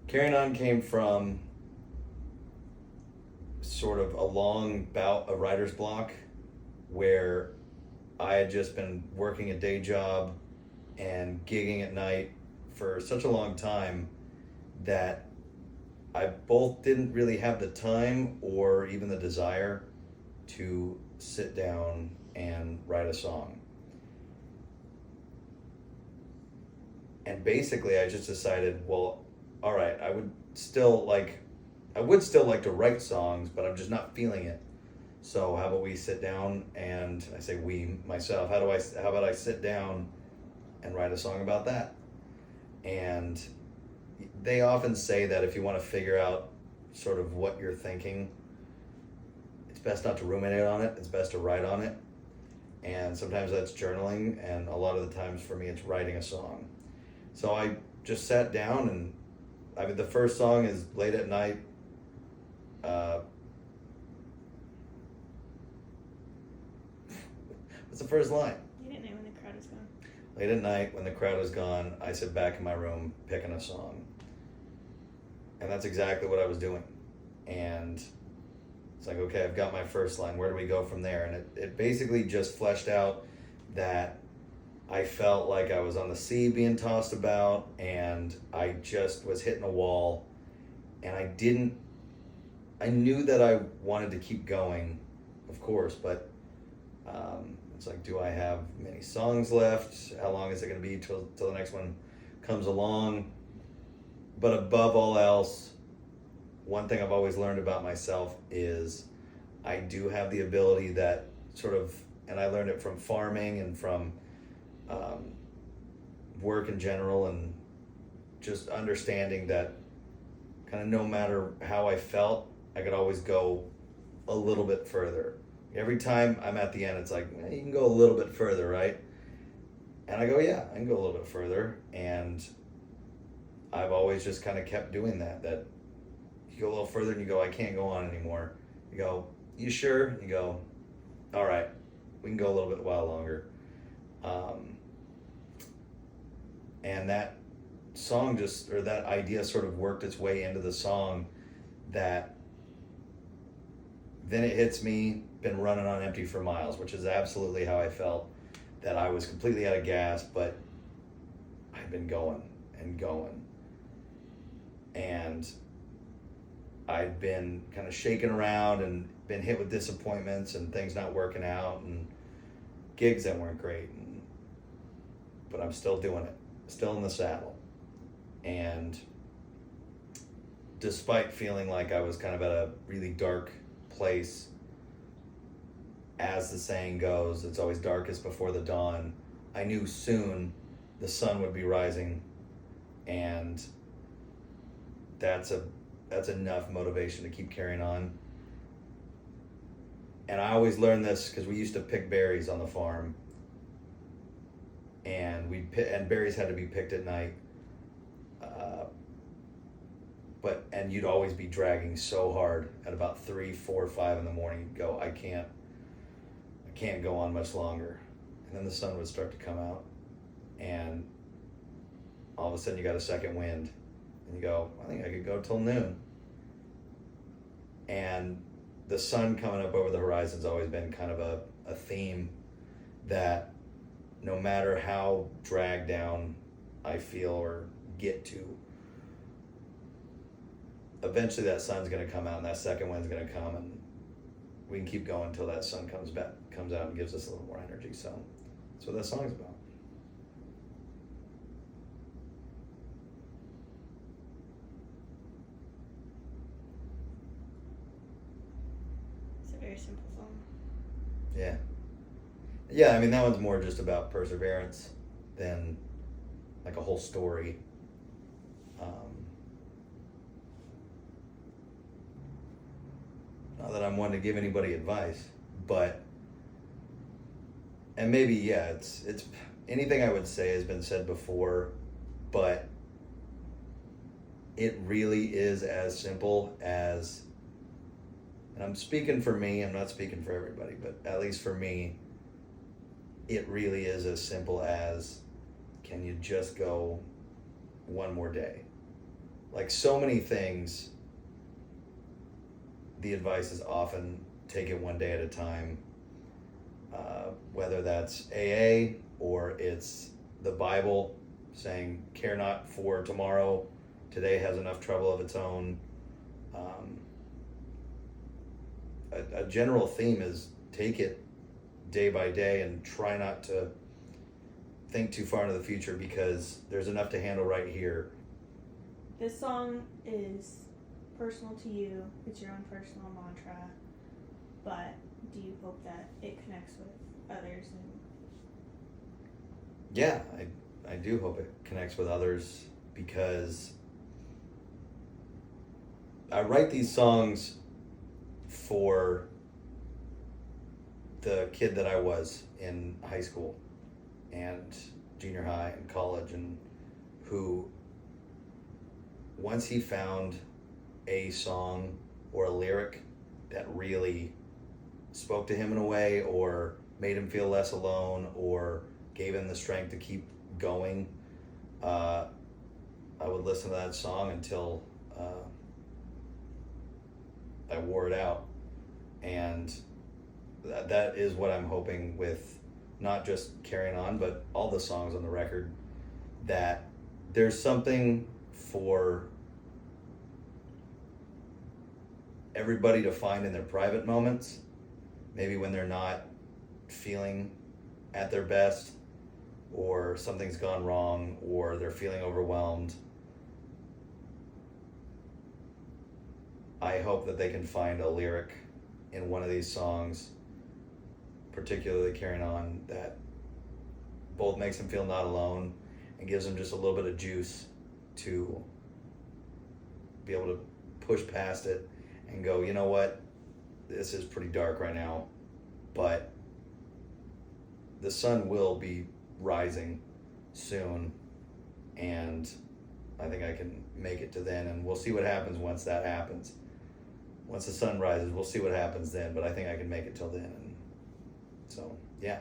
Carrying On came from sort of a long bout of writer's block where I had just been working a day job and gigging at night for such a long time that I both didn't really have the time or even the desire to sit down and write a song. And basically I just decided, well, all right, I would still like to write songs, but I'm just not feeling it. So how about we sit down and I say we myself, how about I sit down and write a song about that? And they often say that if you want to figure out sort of what you're thinking, it's best not to ruminate on it. It's best to write on it. And sometimes that's journaling, and a lot of the times for me it's writing a song. So I just sat down and the first song is Late at Night. What's the first line? Late at night when the crowd is gone. Late at night when the crowd is gone, I sit back in my room picking a song. And that's exactly what I was doing. And it's like, okay, I've got my first line. Where do we go from there? And it basically just fleshed out that I felt like I was on the sea being tossed about, and I just was hitting a wall. And I knew that I wanted to keep going, of course, but it's like, do I have many songs left? How long is it going to be till the next one comes along? But above all else, one thing I've always learned about myself is I do have the ability that sort of, and I learned it from farming and from work in general, and just understanding that kind of no matter how I felt, I could always go a little bit further. Every time I'm at the end, it's like, you can go a little bit further, right? And I go, yeah, I can go a little bit further. And I've always just kind of kept doing that you go a little further and you go, I can't go on anymore. You go, you sure? And you go, all right, we can go a little bit while longer. And that song that idea sort of worked its way into the song, that then it hits me, been running on empty for miles, which is absolutely how I felt, that I was completely out of gas, but I've been going and going. And I'd been kind of shaking around and been hit with disappointments and things not working out and gigs that weren't great. But I'm still doing it, still in the saddle. And despite feeling like I was kind of at a really dark place, as the saying goes, it's always darkest before the dawn, I knew soon the sun would be rising, and that's enough motivation to keep carrying on. And I always learned this because we used to pick berries on the farm, and berries had to be picked at night. And you'd always be dragging so hard at about 3, 4, 5 in the morning. You'd go, I can't go on much longer. And then the sun would start to come out, and all of a sudden you got a second wind, and you go, I think I could go till noon. And the sun coming up over the horizon's always been kind of a theme, that no matter how dragged down I feel or get to, eventually that sun's going to come out and that second wind's going to come, and we can keep going until that sun comes out and gives us a little more energy. So that's what that song's about. It's a very simple song. Yeah, I mean, that one's more just about perseverance than like a whole story. Not that I'm one to give anybody advice, but, and maybe, yeah, it's anything I would say has been said before, but it really is as simple as, and I'm speaking for me, I'm not speaking for everybody, but at least for me, it really is as simple as, can you just go one more day? like so many things, the advice is often take it one day at a time. Whether that's AA or it's the Bible saying, care not for tomorrow, today has enough trouble of its own. A general theme is take it day by day and try not to think too far into the future, because there's enough to handle right here. This song is personal to you. It's your own personal mantra. But do you hope that it connects with others? And Yeah, I do hope it connects with others, because I write these songs for the kid that I was in high school and junior high and college, and who, once he found a song or a lyric that really spoke to him in a way, or made him feel less alone, or gave him the strength to keep going, I would listen to that song until I wore it out. And that is what I'm hoping with not just Carryin On, but all the songs on the record, that there's something for everybody to find in their private moments, maybe when they're not feeling at their best, or something's gone wrong, or they're feeling overwhelmed. I hope that they can find a lyric in one of these songs, particularly Carryin On, that both makes them feel not alone and gives them just a little bit of juice to be able to push past it and go, you know what, this is pretty dark right now, but the sun will be rising soon, and I think I can make it to then, and we'll see what happens once that happens. Once the sun rises, we'll see what happens then, but I think I can make it till then. And so, yeah.